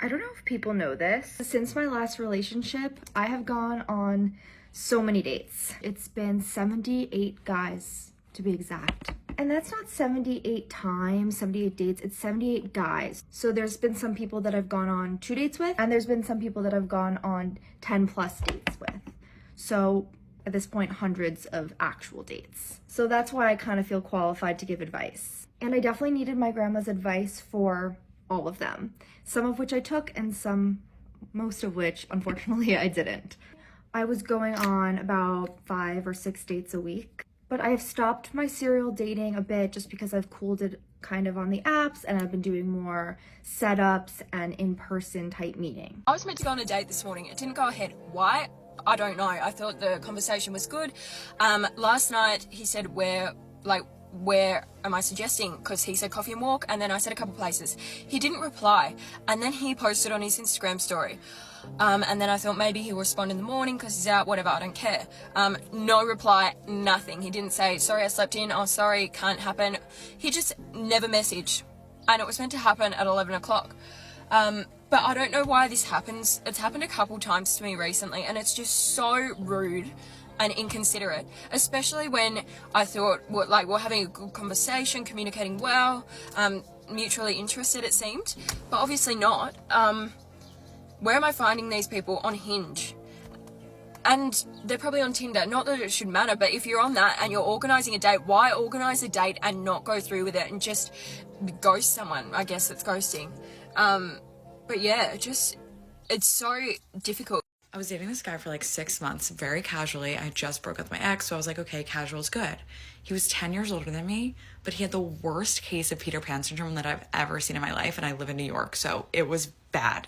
I don't know if people know this. Since my last relationship, I have gone on so many dates. It's been 78 guys, to be exact. And that's not 78 times, 78 dates, it's 78 guys. So there's been some people that I've gone on 2 dates with, and there's been some people that I've gone on 10 plus dates with. So at this point, hundreds of actual dates. So that's why I kind of feel qualified to give advice. And I definitely needed my grandma's advice for all of them. Some of which I took, and most of which, unfortunately, I didn't. I was going on about 5 or 6 dates a week. But I've stopped my serial dating a bit just because I've cooled it kind of on the apps, and I've been doing more setups and in-person type meeting. I was meant to go on a date this morning. It didn't go ahead. Why? I don't know. I thought the conversation was good. Last night he said, where am I suggesting? Because he said coffee and walk, and then I said a couple places. He didn't reply, and then he posted on his Instagram story. And then I thought maybe he'll respond in the morning because he's out, whatever, I don't care. No reply, nothing. He didn't say, sorry, I slept in, oh, sorry, can't happen. He just never messaged. And it was meant to happen at 11 o'clock. But I don't know why this happens. It's happened a couple times to me recently, and it's just so rude and inconsiderate, especially when I thought we're having a good conversation, communicating well, mutually interested, it seemed, but obviously not. Where am I finding these people? On Hinge. And they're probably on Tinder. Not that it should matter, but if you're on that and you're organising a date, why organise a date and not go through with it and just ghost someone? I guess it's ghosting. But yeah, it's so difficult. I was dating this guy for like 6 months, very casually. I just broke up with my ex, so I was like, okay, casual's good. He was 10 years older than me, but he had the worst case of Peter Pan syndrome that I've ever seen in my life, and I live in New York, so it was bad.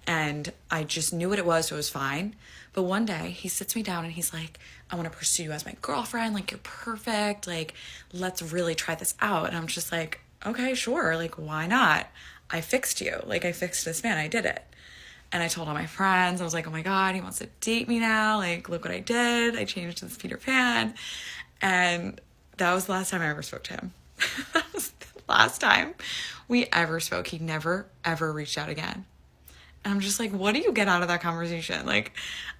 And I just knew what it was, so it was fine. But one day, he sits me down and he's like, I want to pursue you as my girlfriend, like, you're perfect, like, let's really try this out. And I'm just like, okay, sure, like, why not? I fixed you. Like, I fixed this man, I did it. And I told all my friends, I was like, oh my God, he wants to date me now. Like, look what I did. I changed this Peter Pan. And that was the last time I ever spoke to him. That was the last time we ever spoke. He never, ever reached out again. And I'm just like, what do you get out of that conversation? Like,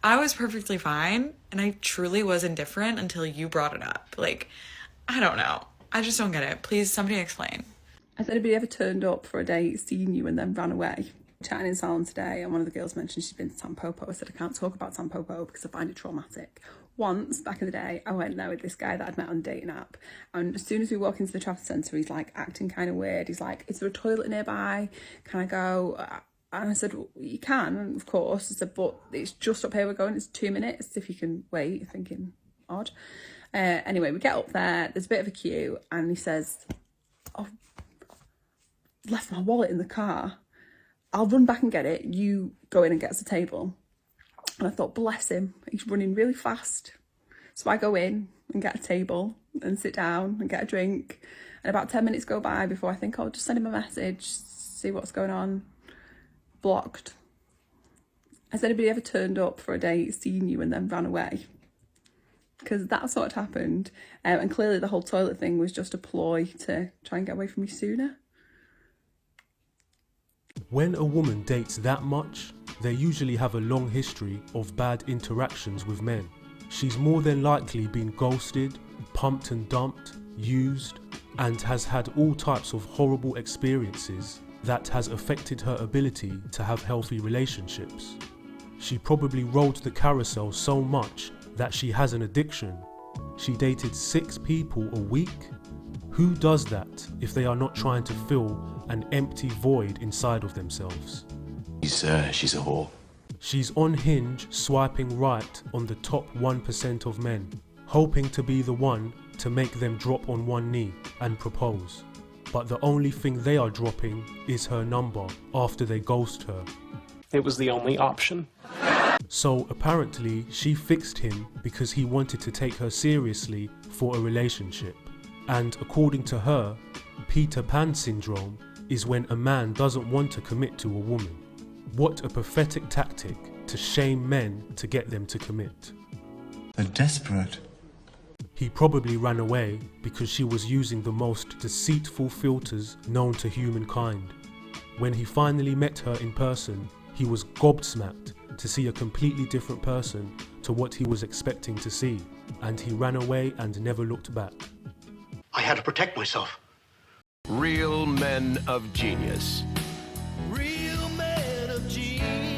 I was perfectly fine, and I truly was indifferent until you brought it up. Like, I don't know. I just don't get it. Please, somebody explain. Has anybody ever turned up for a date, seen you, and then ran away? Chatting in salon today, and one of the girls mentioned she's been to Tampopo. I said, I can't talk about Tampopo because I find it traumatic. Once, back in the day, I went there with this guy that I'd met on a dating app, and as soon as we walk into the travel centre, he's like acting kind of weird. He's like, is there a toilet nearby? Can I go? And I said, well, you can, of course. I said, but it's just up here we're going. It's 2 minutes, if you can wait. Thinking, odd. Anyway, we get up there. There's a bit of a queue. And he says, oh, left my wallet in the car. I'll run back and get it. You go in and get us a table. And I thought, bless him. He's running really fast. So I go in and get a table and sit down and get a drink. And about 10 minutes go by before I think, oh, just send him a message, see what's going on. Blocked. Has anybody ever turned up for a date, seen you, and then ran away? Because that's what happened. And clearly the whole toilet thing was just a ploy to try and get away from me sooner. When a woman dates that much, they usually have a long history of bad interactions with men. She's more than likely been ghosted, pumped and dumped, used, and has had all types of horrible experiences that has affected her ability to have healthy relationships. She probably rode the carousel so much that she has an addiction. She dated 6 people a week. Who does that if they are not trying to fill an empty void inside of themselves? She's a whore. She's on Hinge swiping right on the top 1% of men, hoping to be the one to make them drop on one knee and propose. But the only thing they are dropping is her number after they ghost her. It was the only option. So apparently she fixed him because he wanted to take her seriously for a relationship. And according to her, Peter Pan syndrome is when a man doesn't want to commit to a woman. What a pathetic tactic to shame men to get them to commit. They're desperate. He probably ran away because she was using the most deceitful filters known to humankind. When he finally met her in person, he was gobsmacked to see a completely different person to what he was expecting to see, and he ran away and never looked back. I had to protect myself. Real men of genius. Real men of genius.